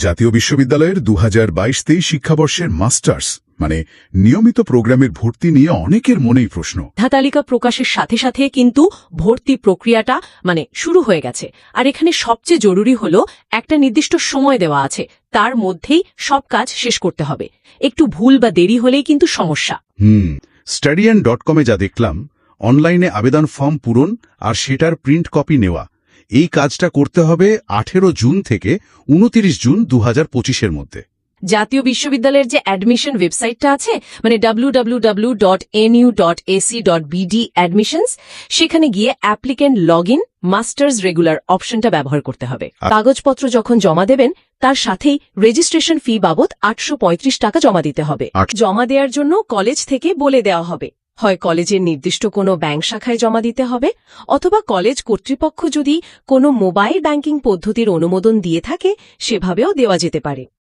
জাতীয় বিশ্ববিদ্যালয়ের 2022-23 শিক্ষাবর্ষের মাস্টার্স মানে নিয়মিত প্রোগ্রামের ভর্তি নিয়ে অনেকের মনেই প্রশ্ন। তালিকা প্রকাশের সাথে সাথে কিন্তু ভর্তি প্রক্রিয়াটা শুরু হয়ে গেছে। আর এখানে সবচেয়ে জরুরি হলো একটা নির্দিষ্ট সময় দেওয়া আছে, তার মধ্যেই সব কাজ শেষ করতে হবে। একটু ভুল বা দেরি হলেই কিন্তু সমস্যা। studian.com-এ যা দেখলাম, অনলাইনে আবেদন ফর্ম পূরণ আর সেটার প্রিন্ট কপি নেওয়া, এই কাজটা করতে হবে 18 জুন থেকে 29 জুন 2025-এর মধ্যে। জাতীয় বিশ্ববিদ্যালয়ের যে অ্যাডমিশন ওয়েবসাইটটা আছে www.nu.ac.bd admissions, সেখানে গিয়ে অ্যাপ্লিক্যান্ট লগইন মাস্টার্স রেগুলার অপশনটা ব্যবহার করতে হবে। কাগজপত্র যখন জমা দেবেন তার সাথেই রেজিস্ট্রেশন ফি বাবদ 835 টাকা জমা দিতে হবে। জমা দেওয়ার জন্য কলেজ থেকে বলে দেওয়া হবে, হয় কলেজের নির্দিষ্ট কোনো ব্যাংক শাখায় জমা দিতে হবে, অথবা কলেজ কর্তৃপক্ষ যদি কোনো মোবাইল ব্যাংকিং পদ্ধতির অনুমোদন দিয়ে থাকে সেভাবেও দেওয়া যেতে পারে।